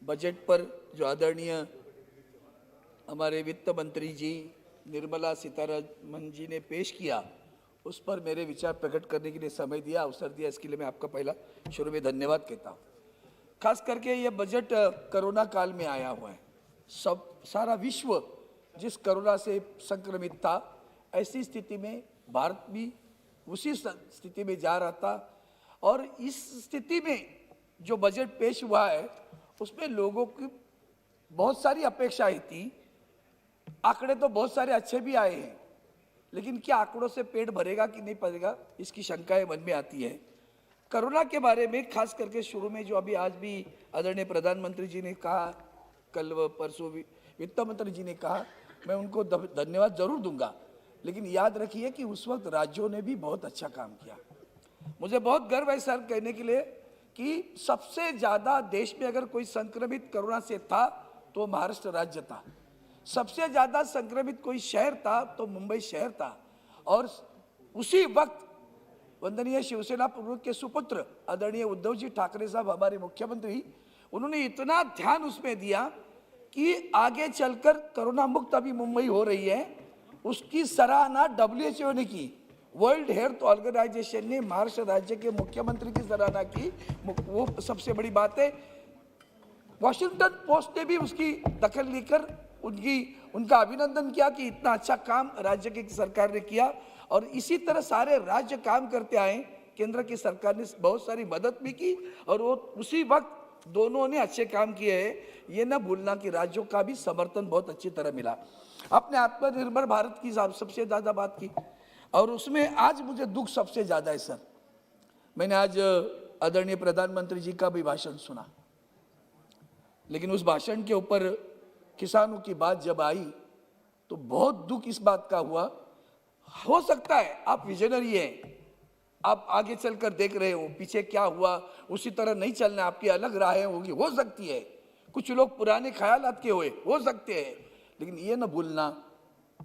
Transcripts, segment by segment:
Budget पर जो आदरणीय हमारे वित्त मंत्री जी निर्मला सीतारमण जी ने पेश किया, उस पर मेरे विचार प्रकट करने के लिए समय दिया, अवसर दिया, इसके लिए मैं आपका पहला शुरू में धन्यवाद कहता हूँ। खास करके ये बजट कोरोना काल में आया हुआ है। सारा विश्व जिस कोरोना से संक्रमित था, ऐसी स्थिति में भारत भी उसी स्थिति में जा रहा था। और इस स्थिति में जो बजट पेश हुआ है उसमें लोगों की बहुत सारी अपेक्षाएं थी। आंकड़े तो बहुत सारे अच्छे भी आए हैं, लेकिन क्या आंकड़ों से पेट भरेगा कि नहीं भरेगा, इसकी शंकाएं मन में आती है। कोरोना के बारे में खास करके शुरू में जो अभी आज भी आदरणीय प्रधानमंत्री जी ने कहा, कल परसों वित्त मंत्री जी ने कहा, मैं उनको धन्यवाद जरूर दूंगा, लेकिन याद रखिए कि उस वक्त राज्यों ने भी बहुत अच्छा काम किया। मुझे बहुत गर्व है सर कहने के लिए कि सबसे ज़्यादा देश में अगर कोई संक्रमित कोरोना से था तो महाराष्ट्र राज्य था। सबसे ज़्यादा संक्रमित कोई शहर था तो मुंबई शहर था। और उसी वक्त वंदनीय शिवसेना प्रमुख के सुपुत्र आदरणीय उद्धव जी ठाकरे साहब हमारे मुख्यमंत्री, उन्होंने इतना ध्यान उसमें दिया कि आगे चलकर कोरोना मुक्त अभी मुंबई हो रही है, उसकी सराहना WHO ने की। वर्ल्ड हेल्थ ऑर्गेनाइजेशन ने महाराष्ट्र राज्य के मुख्यमंत्री की सराहना की, वो सबसे बड़ी बात है। वॉशिंगटन पोस्ट ने भी उसकी दखल लेकर उनका अभिनंदन किया कि इतना अच्छा काम राज्य की सरकार ने किया। और इसी तरह सारे राज्य काम करते आए, केंद्र की सरकार ने बहुत सारी मदद भी की और वो उसी वक्त दोनों ने अच्छे काम किए हैं। ये ना भूलना कि राज्यों का भी समर्थन बहुत अच्छी तरह मिला। अपने आत्मनिर्भर भारत की सबसे ज़्यादा बात की, और उसमें आज मुझे दुख सबसे ज़्यादा है सर। मैंने आज आदरणीय प्रधानमंत्री जी का भी भाषण सुना, लेकिन उस भाषण के ऊपर किसानों की बात जब आई तो बहुत दुख इस बात का हुआ। हो सकता है आप विजनरी हैं, आप आगे चलकर देख रहे हो पीछे क्या हुआ उसी तरह नहीं चलना, आपकी अलग राहें होगी, हो सकती है। कुछ लोग पुराने ख्यालात के हुए हो सकते हैं, लेकिन ये न भूलना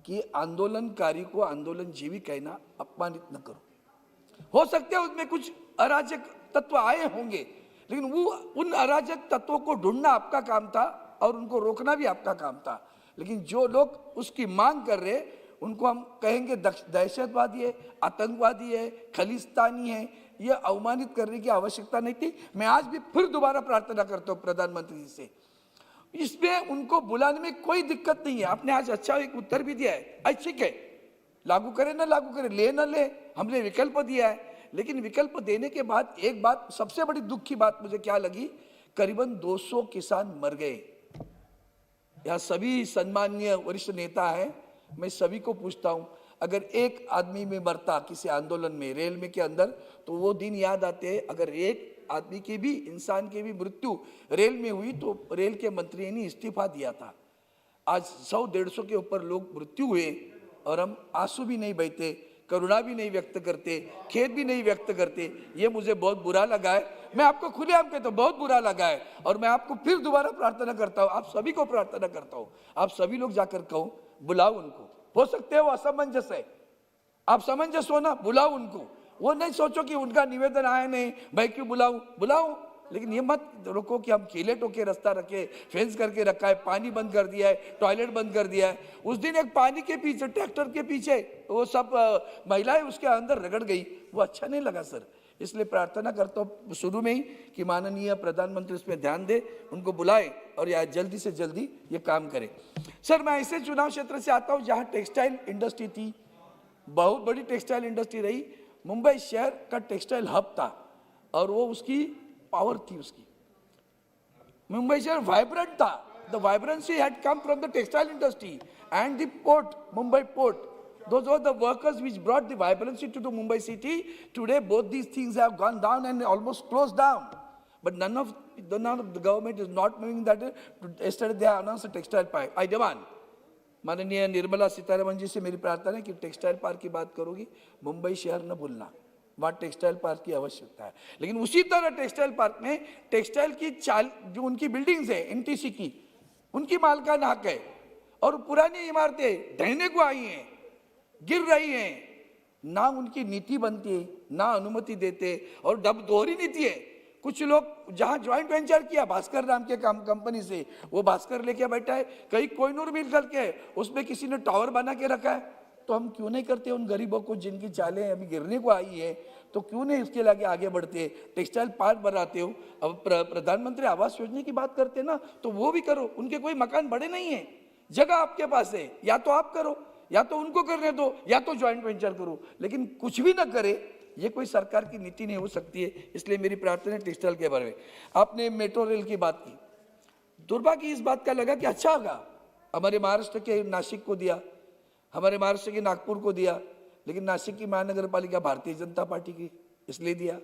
कि आंदोलनकारी को आंदोलनजीवी कहना अपमानित न करो। हो सकते है उसमें कुछ अराजक तत्व आए होंगे, लेकिन वो उन अराजक तत्वों को ढूंढना आपका काम था और उनको रोकना भी आपका काम था। लेकिन जो लोग उसकी मांग कर रहे उनको हम कहेंगे दहशतवादी है, आतंकवादी है, खालिस्तानी है, ये अवमानित करने की आवश्यकता नहीं थी। मैं आज भी फिर दोबारा प्रार्थना करता हूँ प्रधानमंत्री जी से, इसमें उनको बुलाने में कोई दिक्कत नहीं है। आपने आज अच्छा एक उत्तर भी दिया है, अच्छी है, लागू करें ना लागू करें, ले ना ले, हमने विकल्प दिया है। लेकिन विकल्प देने के बाद एक बात सबसे बड़ी दुख की बात मुझे क्या लगी, करीबन 200 किसान मर गए। यहाँ सभी सम्माननीय वरिष्ठ नेता हैं, मैं सभी को पूछता हूँ, अगर एक आदमी में मरता किसी आंदोलन में रेल में के अंदर तो वो दिन याद आते हैं। अगर एक आदमी की भी, इंसान की भी मृत्यु रेल में हुई तो रेल के मंत्री ने इस्तीफा दिया था। आज 100-150 के ऊपर लोग मृत्यु हुए और हम आंसू भी नहीं बहते, करुणा भी नहीं व्यक्त करते, खेद भी नहीं व्यक्त करते। ये मुझे बहुत बुरा लगा है। मैं आपको खुलेआम कहता हूँ, बहुत बुरा लगा है। और मैं आपको फिर दोबारा प्रार्थना करता हूँ, आप सभी को प्रार्थना करता हूँ, आप सभी लोग जाकर कहो, बुलाओ उनको। हो सकते है वो असमंजस है, आप समंजस हो ना, बुलाओ उनको। वो नहीं सोचो कि उनका निवेदन आया नहीं, भाई क्यों बुलाऊं, बुलाओ। लेकिन ये मत रोको कि हम केले टोके रास्ता रखे, फेंस करके रखा है, पानी बंद कर दिया है, टॉयलेट बंद कर दिया है। उस दिन एक पानी के पीछे, ट्रैक्टर के पीछे वो सब महिलाएं उसके अंदर रगड़ गई, वो अच्छा नहीं लगा सर। इसलिए प्रार्थना करता हूँ शुरू में ही कि माननीय प्रधानमंत्री इसमें ध्यान दे, उनको बुलाए और या जल्दी से जल्दी ये काम करे। सर मैं ऐसे चुनाव क्षेत्र से आता हूँ जहाँ टेक्सटाइल इंडस्ट्री थी, बहुत बड़ी टेक्सटाइल इंडस्ट्री रही। मुंबई शहर का टेक्सटाइल हब था और वो उसकी पावर थी उसकी। मुंबई शहर वाइब्रेंट था, the vibrancy had come from the textile industry and the port, Mumbai port. Those were the workers which brought the vibrancy to the Mumbai city. Today both these things have gone down and almost closed down. But none of the government is not knowing that. Yesterday they announced a textile park. I demand माननीय निर्मला सीतारमण जी से मेरी प्रार्थना है कि textile park की बात करोगी, मुंबई शहर न भूलना, वहाँ टेक्सटाइल पार्क की आवश्यकता है। लेकिन उसी तरह टेक्सटाइल पार्क में टेक्सटाइल की जो उनकी बिल्डिंग्स है NTC की, उनकी मालकान हक है और पुरानी इमारतें ढहने को आई हैं, गिर रही हैं, ना उनकी नीति बनती है, ना अनुमति देते, और दोहरी नीति है। कुछ लोग जहां ज्वाइंट वेंचर किया भास्कर नाम के कंपनी से, वो भास्कर लेके बैठा है, कहीं कोहिनूर मिल करके है, उसमें किसी ने टावर बना के रखा है। तो हम क्यों नहीं करते उन गरीबों को जिनकी चालें अभी गिरने को आई है, तो क्यों नहीं उसके लागे आगे बढ़ते? टेक्सटाइल पार्क बनाते हो, अब प्रधानमंत्री आवास योजना की बात करते ना, तो वो भी करो। उनके कोई मकान बड़े नहीं है, जगह आपके पास है, या तो आप करो या तो उनको करने दो या तो ज्वाइंट वेंचर करो, लेकिन कुछ भी ना करे, ये कोई सरकार की नीति नहीं हो सकती है। इसलिए मेरी प्रार्थना है टेक्सटाइल के बारे में। आपने मेट्रो रेल की बात की, दुर्भाग्य इस बात का लगा कि अच्छा होगा, हमारे महाराष्ट्र के नासिक को दिया, हमारे महाराष्ट्र के नागपुर को दिया, लेकिन नासिक की महानगर पालिका भारतीय जनता पार्टी की इसलिए दिया,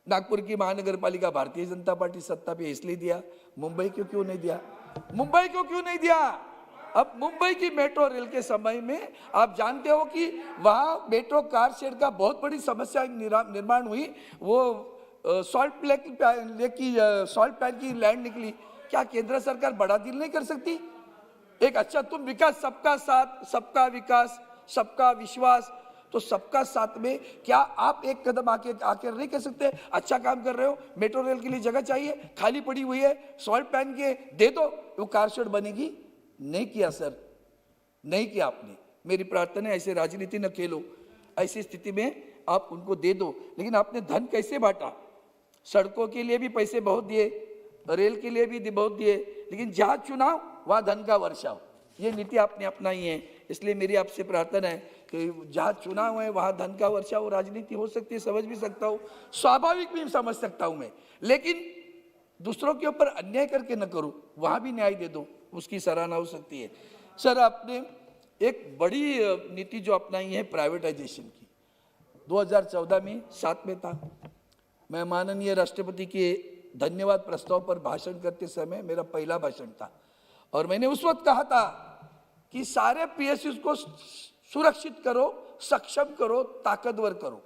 नागपुर की महानगर पालिका भारतीय जनता पार्टी सत्ता पे इसलिए दिया। मुंबई को क्यों नहीं दिया? मुंबई को क्यों नहीं दिया? अब मुंबई की मेट्रो रेल के समय में आप जानते हो कि वहां मेट्रो कार शेड का बहुत बड़ी समस्या निर्माण हुई। वो सॉल्ट पैन की लैंड निकली। क्या केंद्र सरकार बड़ा डील नहीं कर सकती? एक अच्छा तुम विकास, सबका साथ, सबका विकास, सबका विश्वास, तो सबका साथ में क्या आप एक कदम आके नहीं कर सकते? अच्छा काम कर रहे हो, मेट्रो रेल के लिए जगह चाहिए, खाली पड़ी हुई है, सॉल्ट पैन के दे दो, वो कार शेड बनेगी। नहीं किया सर, नहीं किया आपने। मेरी प्रार्थना है ऐसे राजनीति न खेलो, ऐसी स्थिति में आप उनको दे दो। लेकिन आपने धन कैसे बांटा? सड़कों के लिए भी पैसे बहुत दिए, रेल के लिए भी बहुत दिए, लेकिन जहां चुनाव वहां धन का वर्षाव, ये नीति आपने अपनाई है। इसलिए मेरी आपसे प्रार्थना है कि जहां चुनाव है वहां धन का वर्षाव, राजनीति हो सकती है, समझ भी सकता हूं, स्वाभाविक भी समझ सकता हूं मैं, लेकिन दूसरों के ऊपर अन्याय करके न करो, वहां भी न्याय दे दो, उसकी सराहना हो सकती है। सर, आपने एक बड़ी नीति जो अपनाई है प्राइवेटाइजेशन की, 2014 में 7 में था। मैं माननीय राष्ट्रपति के धन्यवाद प्रस्ताव पर भाषण करते समय मेरा पहला भाषण था, और मैंने उस वक्त कहा था कि सारे पीएसयू को सुरक्षित करो, सक्षम करो, ताकतवर करो।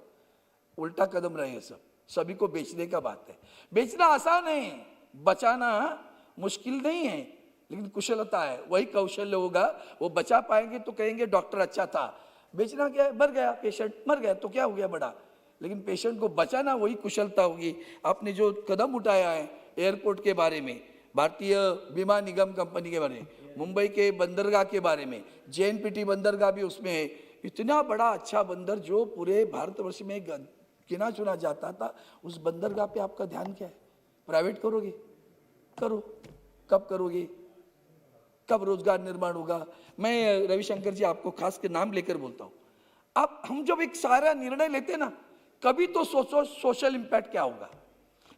उल्टा कदम रहे सब, सभी को बेचने का बात है। बेचना आसान है, बचाना मुश्किल नहीं है, लेकिन कुशलता है, वही कौशल्य होगा। वो बचा पाएंगे तो कहेंगे डॉक्टर अच्छा था। बेचना क्या है? मर गया पेशेंट, मर गया तो क्या हो गया बड़ा, लेकिन पेशेंट को बचाना वही कुशलता होगी। आपने जो कदम उठाया है एयरपोर्ट के बारे में, भारतीय बीमा निगम कंपनी के बारे में, मुंबई के बंदरगाह के बारे में, JNPT बंदरगाह भी उसमें है, इतना बड़ा अच्छा बंदर जो पूरे भारतवर्ष में गिना चुना जाता था, उस बंदरगाह पे आपका ध्यान क्या है? प्राइवेट करोगे? करो। कब करोगे? कब रोजगार निर्माण होगा? मैं रविशंकर जी आपको खास के नाम लेकर बोलता हूँ। अब हम जब एक सारा निर्णय लेते हैं ना, कभी तो सोचो सोशल इम्पैक्ट क्या होगा।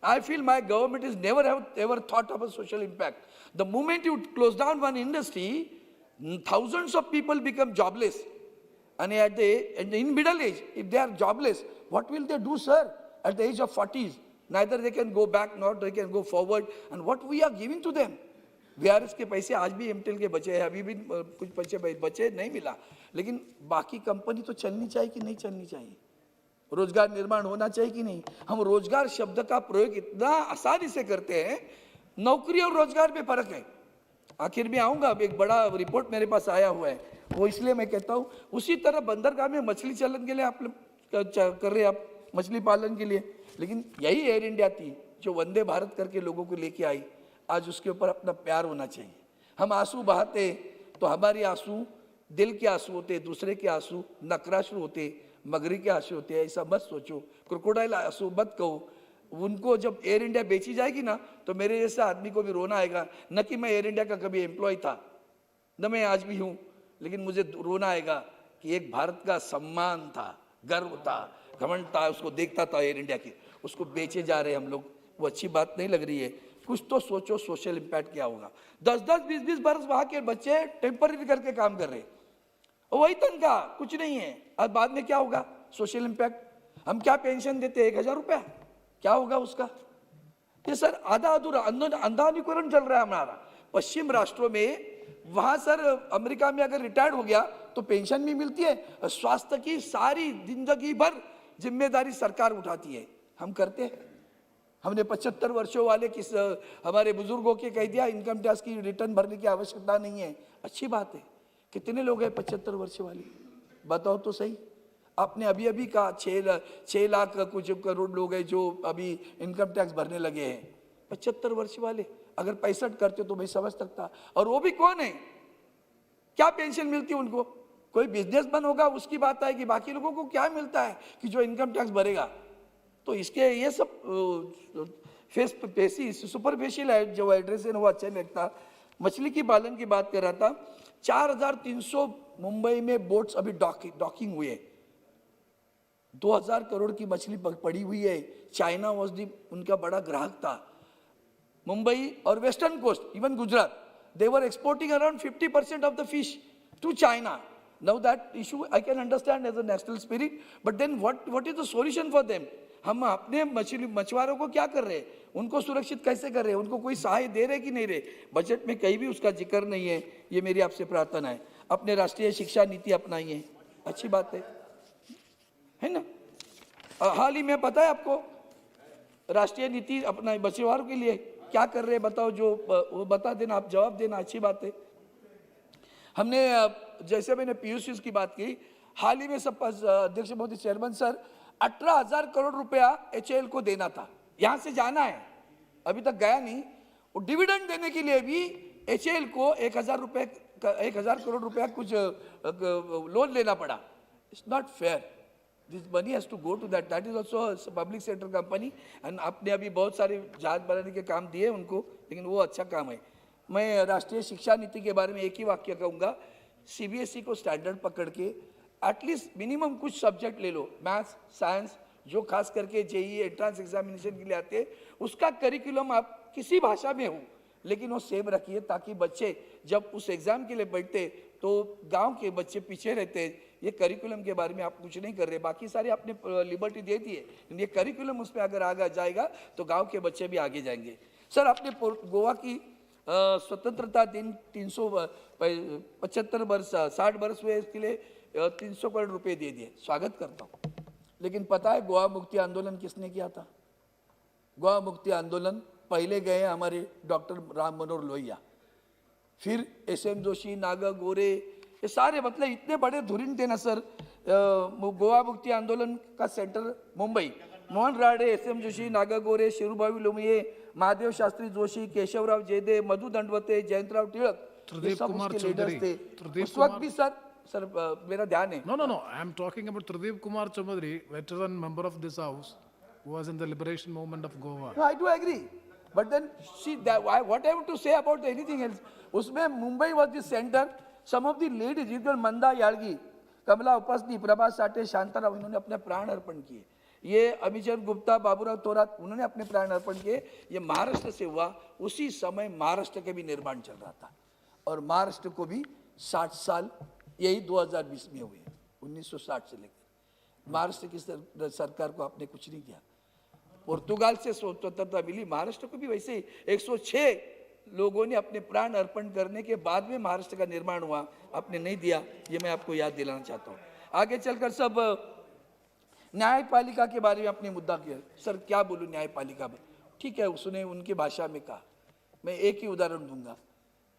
I feel my government is never have ever thought of a social impact. The moment you close down one industry, thousands of people become jobless. And in middle age, if they are jobless, what will they do, sir? At the age of 40s, neither they can go back nor they can go forward. And what we are giving to them? VRS के पैसे आज भी MTEL के बचे हैं, अभी भी कुछ पैसे बचे नहीं मिला, लेकिन बाकी कंपनी तो चलनी चाहिए कि नहीं चलनी चाहिए? रोजगार निर्माण होना चाहिए कि नहीं? हम रोजगार शब्द का प्रयोग इतना आसानी से करते हैं, नौकरी और रोजगार में फर्क है। आखिर में आऊंगा, एक बड़ा रिपोर्ट मेरे पास आया हुआ है, वो इसलिए मैं कहता हूँ। उसी तरह बंदरगाह में मछली चलन के लिए आप कर रहे, आप मछली पालन के लिए, लेकिन यही एयर इंडिया थी जो वंदे भारत करके लोगों को लेके आई। आज उसके ऊपर अपना प्यार होना चाहिए। हम आंसू बहाते तो हमारे आंसू दिल के आंसू होते, दूसरे के आंसू नकराश्रु होते, मगरी के आंसू होते हैं, ऐसा मत सोचो। क्रोकोडाइल आंसू मत कहो। उनको जब एयर इंडिया बेची जाएगी ना, तो मेरे जैसा आदमी को भी रोना आएगा। न कि मैं एयर इंडिया का कभी एम्प्लॉय था, न मैं आज भी हूँ, लेकिन मुझे रोना आएगा कि एक भारत का सम्मान था, गर्व था, घमंड था, उसको देखता था एयर इंडिया की, उसको बेचे जा रहे हम लोग। वो अच्छी बात नहीं लग रही है। कुछ तो सोचो सोशल इम्पैक्ट क्या होगा। 10-10, 20-20 बरस वहाँ के बच्चे टेम्पररी करके काम कर रहे, वही तनख्वाह, कुछ नहीं है। अब बाद में क्या होगा? Social impact. हम क्या पेंशन देते हैं? 1000 रुपया, क्या होगा उसका? ये सर आधा अधूरा अंधानुकरण चल रहा है हमारा। पश्चिम राष्ट्रों में, वहां सर अमेरिका में अगर रिटायर्ड हो गया तो पेंशन भी मिलती है, स्वास्थ्य की सारी जिंदगी भर जिम्मेदारी सरकार उठाती है। हम करते हैं? हमने 75 वर्षों वाले हमारे बुजुर्गों के कह दिया इनकम टैक्स की रिटर्न भरने की आवश्यकता नहीं है। अच्छी बात है। कितने लोग हैं 75 वर्ष वाले? बताओ तो सही। आपने अभी अभी कहा 6 लाख कुछ करोड़ लोग हैं जो अभी इनकम टैक्स भरने लगे हैं। 75 वर्ष वाले अगर 65 करते तो मैं समझ सकता। और वो भी कौन है, क्या पेंशन मिलती है उनको? कोई बिजनेसमैन होगा उसकी बात आएगी, बाकी लोगों को क्या मिलता है कि जो इनकम टैक्स भरेगा? तो इसके ये सब सुपरफिशियल है जो एड्रेस है वो अच्छा नहीं लगता। मछली की पालन की बात कर रहा था, 4300 मुंबई में बोट्स अभी डॉकिंग हुए, 2000 करोड़ की मछली पड़ी हुई है। चाइना वॉज दी उनका बड़ा ग्राहक था। मुंबई और western coast, even Gujarat, they were exporting around 50% of the fish to China. Now that issue I can understand as a national spirit, but then what is the solution for them? हम अपने मछुआरों को क्या कर रहे हैं, उनको सुरक्षित कैसे कर रहे हैं, उनको कोई सहाय दे रहे कि नहीं रहे? बजट में कहीं भी उसका जिक्र नहीं है। ये मेरी आपसे प्रार्थना है, अपने राष्ट्रीय शिक्षा नीति अपनाइए, अच्छी बात है ना। हाल ही में पता है आपको राष्ट्रीय नीति अपना मछुआरों के लिए क्या कर रहे हैं बताओ, जो वो बता देना, आप जवाब देना, अच्छी बात है। हमने जैसे मैंने पीयूष की बात की, हाल ही में सब अध्यक्ष मोदी चेयरमैन सर 18,000 करोड़ रुपया HAL को देना था, यहाँ से जाना है, अभी तक गया नहीं। और डिविडेंड देने के लिए भी HAL को 1,000 करोड़ रुपया कुछ लोन लेना पड़ा। It's not fair, this money has to go to that is also public sector company. And आपने अभी बहुत सारे जहाज बनाने के काम दिए उनको, लेकिन वो अच्छा काम है। मैं राष्ट्रीय शिक्षा नीति के बारे में एक ही वाक्य कहूँगा, CBSE को स्टैंडर्ड पकड़ के एटलीस्ट मिनिमम कुछ सब्जेक्ट ले लो, मैथ्स, साइंस, जो खास करके JEE एंट्रेंस एग्जामिनेशन के लिए आते हैं, उसका करिकुलम आप किसी भाषा में हो लेकिन वो सेम रखिए, ताकि बच्चे जब उस एग्जाम के लिए बैठते तो गांव के बच्चे पीछे रहते हैं। ये करिकुलम के बारे में आप कुछ नहीं कर रहे, बाकी सारे आपने लिबर्टी दे दी है, ये करिकुलम उसमें अगर आगे जाएगा तो गांव के बच्चे भी आगे जाएंगे। सर, आपने गोवा की स्वतंत्रता दिन 375 वर्ष 60 वर्ष हुए, इसके लिए 300 करोड़ रुपए दे दिए, स्वागत करता हूँ। लेकिन पता है गोवा मुक्ति आंदोलन किसने किया था? गोवा मुक्ति आंदोलन पहले गए हमारे डॉक्टर राम मनोहर लोहिया, फिर SM जोशी, नागा गोरे, ये सारे, मतलब इतने बड़े धुरीन थे ना सर। गोवा मुक्ति आंदोलन का सेंटर मुंबई, मोहन राडे, SM जोशी, नागा गोरे, शिरूभाई लोमिये, महादेव शास्त्री जोशी, केशवराव जेदे, मधु दंडवते, जयंतराव टिळक, त्रिदीप कुमार लीडर्स थे उस वक्त भी। सर मेरा ध्यान है। No. I am talking about Trideep Kumar Chaudhary, veteran member of this house, who was in the liberation movement of Goa. No, I do agree. But then see that what I want to say about anything else, उसमें Mumbai was the center. Some of the ladies, जिनमें मंदा यार्गी, कमला उपस्नी, प्रभा साठे, शांताराम, इन्होंने अपने प्राण अर्पण किए। ये अमिचंद गुप्ता, बाबूराव तोरात, उन्होंने अपने प्राण अर्पण किए। ये महाराष्ट्र से हुआ, उसी समय महाराष्ट्र के भी निर्माण चल रहा था, और महाराष्ट्र को भी 60 साल यही 2020 में हुए, 1960 से लेकर। महाराष्ट्र की सरकार को आपने कुछ नहीं किया। पुर्तगाल से स्वतंत्रता मिली, महाराष्ट्र को भी वैसे ही 106 लोगों ने अपने प्राण अर्पण करने के बाद में महाराष्ट्र का निर्माण हुआ, आपने नहीं दिया। ये मैं आपको याद दिलाना चाहता हूँ। आगे चलकर सब न्यायपालिका के बारे में आपने मुद्दा किया। सर क्या बोलूँ न्यायपालिका में, ठीक है उसने उनकी भाषा में कहा। मैं एक ही उदाहरण दूंगा,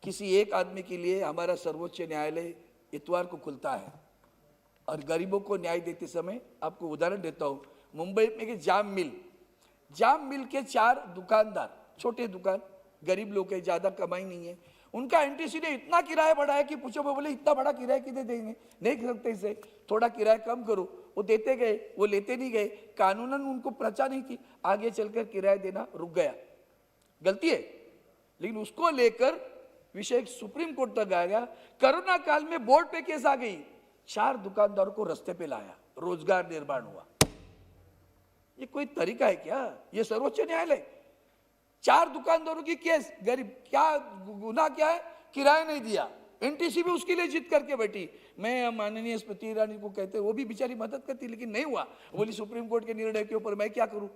किसी एक आदमी के लिए हमारा सर्वोच्च न्यायालय इतवार को खुलता है, और गरीबों को न्याय देते समय आपको उदाहरण देता हूँ, मुंबई में के जाम मिल के 4 दुकानदार, छोटे दुकान, गरीब लोग है, ज़्यादा कमाई नहीं है, उनका NTC ने इतना किराया बढ़ाया कि पूछो, मैं बोले इतना बड़ा किराया कितने देंगे, नहीं कर सकते इसे, थोड़ा किराया कम करो। वो देते गए, वो लेते नहीं गए, कानूनन उनको प्रचा नहीं की, आगे चलकर किराया देना रुक गया, गलती है। लेकिन उसको लेकर विषय सुप्रीम कोर्ट तक आ गया। कोरोना काल में बोर्ड पे केस आ गई, 4 दुकानदारों को रास्ते पे लाया, रोजगार निर्माण हुआ। ये कोई तरीका है क्या? ये सर्वोच्च न्यायालय, 4 दुकानदारों की केस, गरीब, क्या गुनाह क्या है? किराया नहीं दिया, NTC भी उसके लिए जिद करके बैठी। मैं माननीय स्मृति ईरानी को कहते, वो भी बेचारी मदद करती, लेकिन नहीं हुआ। बोली सुप्रीम कोर्ट के निर्णय के ऊपर मैं क्या करूं,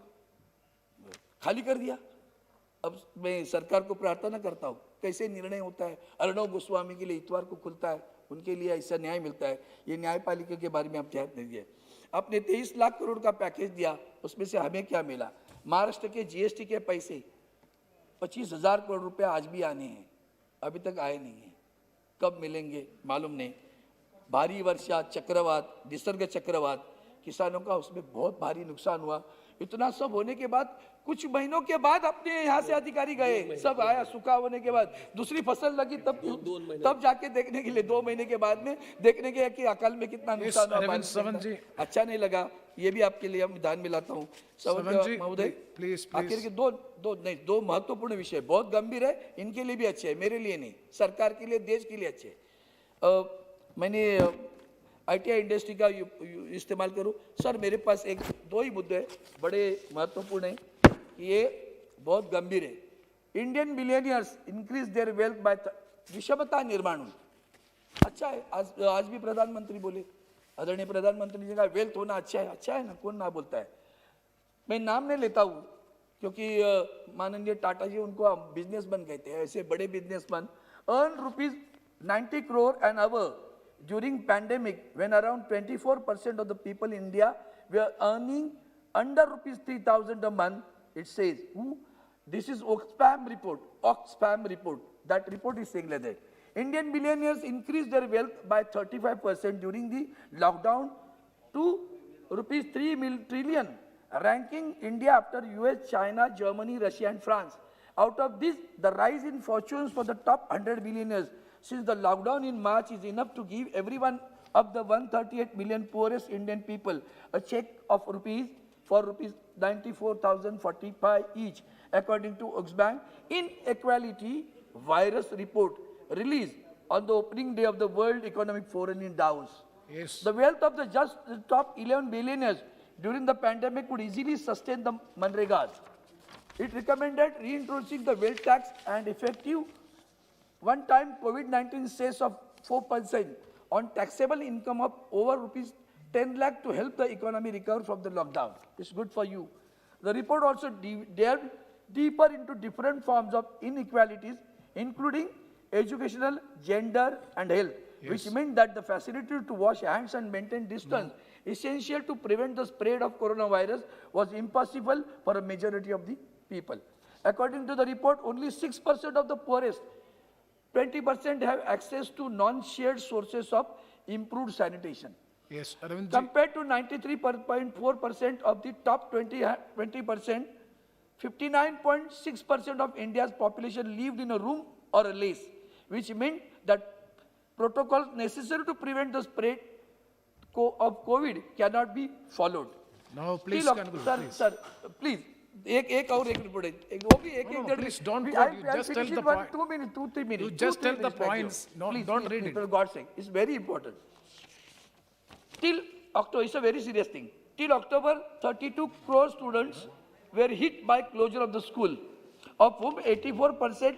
खाली कर दिया। अब मैं सरकार को प्रार्थना करता हूं, कैसे निर्णय होता है। अर्णव गोस्वामी के लिए इतवार को खुलता है, उनके लिए ऐसा न्याय मिलता है। ये न्यायपालिका के बारे में आप ध्यान दीजिए। आपने 23 लाख करोड़ का पैकेज दिया, उसमें से हमें क्या मिला? महाराष्ट्र के GST के पैसे 25,000 करोड़ रुपया आज भी आने हैं, अभी तक आए नहीं हैं, कब मिलेंगे मालूम नहीं। भारी वर्षा, चक्रवात, निसर्ग चक्रवात, किसानों का उसमें बहुत भारी नुकसान हुआ। इतना सब होने के बाद कुछ महीनों के बाद अपने यहाँ से अधिकारी गए, सब आया सूखा होने के बाद, दूसरी फसल लगी तब जाके देखने के लिए 2 महीने के बाद में देखने के कि अकाल में कितना नुकसान हुआ। अरविंद सवंत जी। अच्छा नहीं लगा, ये भी आपके लिए हम ध्यान में लाता हूँ। सवंत जी, महोदय प्लीज आखिर के दो महत्वपूर्ण विषय बहुत गंभीर है, इनके लिए भी अच्छे है, मेरे लिए नहीं, सरकार के लिए, देश के लिए अच्छे है। मैंने ITI इंडस्ट्री का इस्तेमाल करूं सर, मेरे पास दो ही मुद्दे बड़े महत्वपूर्ण हैं, ये बहुत गंभीर है। Indian billionaires increase their wealth by विषमता निर्माण हुई। अच्छा है, आज भी प्रधानमंत्री बोले, आदरणीय प्रधानमंत्री जी का वेल्थ होना अच्छा है ना, कौन ना बोलता है। मैं नाम नहीं लेता हूँ क्योंकि माननीय टाटा जी उनको बिजनेसमैन कहते हैं, ऐसे बड़े businessman earn ₹90 crore an hour during pandemic when around 24% of the people in India were earning under ₹3,000 a month. It says, this is Oxfam report. That report is saying like that. Indian billionaires increased their wealth by 35% during the lockdown to ₹3 trillion, ranking India after US, China, Germany, Russia and France. Out of this, the rise in fortunes for the top 100 billionaires since the lockdown in March is enough to give everyone of the 138 million poorest Indian people a check of ₹94,045 each, according to Oxfam Inequality Virus Report released on the opening day of the World Economic Forum in Davos. Yes. The wealth of the top 11 billionaires during the pandemic would easily sustain the Manregas. It recommended reintroducing the wealth tax and effective one-time COVID-19 cess of 4% on taxable income of over ₹10 lakh to help the economy recover from the lockdown. It's good for you. The report also delved deeper into different forms of inequalities, including educational, gender, and health, which meant that the facility to wash hands and maintain distance, essential to prevent the spread of coronavirus, was impossible for a majority of the people. According to the report, only 6% of the poorest 20% have access to non-shared sources of improved sanitation. Yes, Arvind ji. Compared to 93.4% of the top 20%, 59.6% of India's population lived in a room or a less, which meant that protocols necessary to prevent the spread of COVID cannot be followed. Now, please Still, conclude. sir, please. एक और एक report है, वो भी एक No, डेढ़ please minute. don't We- quote, I'll you just finish tell in the point. 2 minutes, 2-3 minutes. You just tell the maximum. points, Please, don't please, read please, it. for God's sake, it's very important. Till October, it's a very serious thing. Till October, 32 crore students were hit by closure of the school, of whom 84%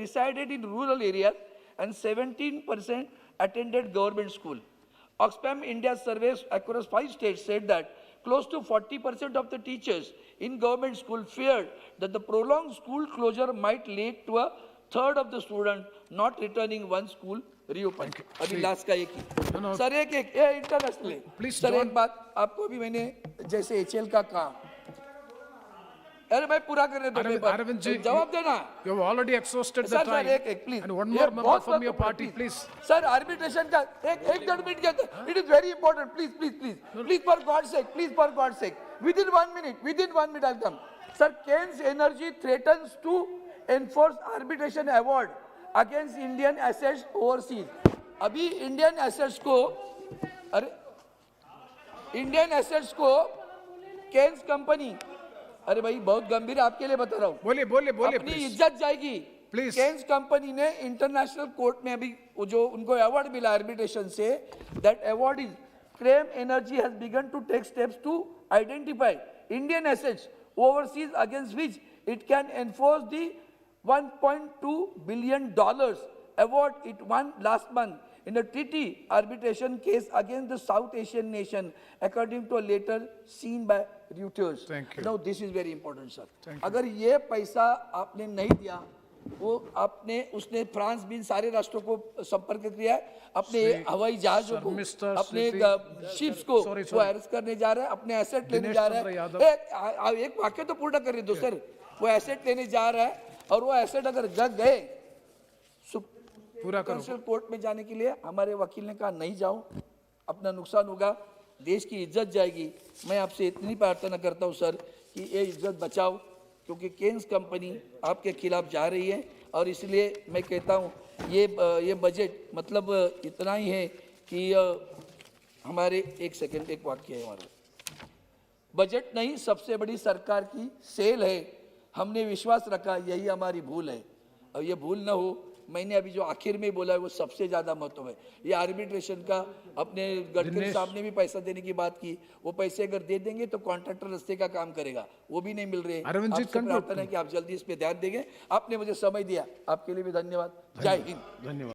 resided in rural areas and 17% attended government school. Oxfam India surveys across 5 states said that close to 40% of the teachers in government school feared that the prolonged school closure might lead to a third of the students not returning once school reopened. अभी last का एक ही. No. Sir एक ये international. Please sir don't- एक बात आपको भी मैंने जैसे HL का कहा. अरे भाई पूरा करने दो पेपर. Arvind ji, जवाब देना. You have already exhausted the sir time. एक please. And one more member from your party, please. Sir arbitration का एक डेढ़ मिनट के अंदर. It is very important. Please for God's sake. Within 1 minute I'll come. Sir, Keynes Energy threatens to enforce arbitration award against Indian assets overseas. अभी Indian assets को Keynes company, अरे भाई बहुत गंभीर आपके लिए बता रहा हूँ. बोलिए अपनी please. इज्जत जाएगी. Please. केन्स कंपनी ने इंटरनेशनल कोर्ट में अभी जो उनको अवार्ड मिला आर्बिट्रेशन से, that award is Cairn energy has begun to take steps to identify Indian assets overseas against which it can enforce the $1.2 billion award it won last month in a treaty arbitration case against the South Asian nation, according to a letter seen by Reuters. Thank you. Now this is very important, sir. Thank you. अगर ये पैसा आपने नहीं दिया, वो उसने France भी सारे राष्ट्रों को संपर्क किया है, अपने हवाई जहाजों को, अपने शिप्स को वो अरेस्ट करने जा रहा है, अपने एसेट लेने जा रहा है. एक वाक्य तो पूर्ण कर दो सर. वो एसेट लेने जा रहा है और वो एसेट अगर जग गए, पूरा करो. कोर्ट में जाने के लिए हमारे वकील ने कहा नहीं जाओ, अपना नुकसान होगा. देश की इज्जत जाएगी। मैं आपसे इतनी प्रार्थना करता हूं सर कि ये इज्जत बचाओ, क्योंकि केन्स कंपनी आपके खिलाफ जा रही है। और इसलिए मैं कहता हूं ये बजट मतलब इतना ही है कि हमारे एक वाक्य है हमारा, बजट नहीं सबसे बड़ी सरकार की सेल है। हमने विश्वास रखा, यही हमारी भूल है। और ये भूल ना हो, मैंने अभी जो आखिर में बोला है वो सबसे ज्यादा महत्व है। ये आर्बिट्रेशन का अपने गडकरी साहब ने भी पैसा देने की बात की, वो पैसे अगर दे देंगे तो कॉन्ट्रैक्टर रस्ते का काम करेगा, वो भी नहीं मिल रहे। अरविंद जी, आपसे conclude प्रार्थना है कि आप जल्दी इस पे ध्यान देंगे। आपने मुझे समय दिया, आपके लिए भी धन्यवाद। जय हिंद। धन्यवाद।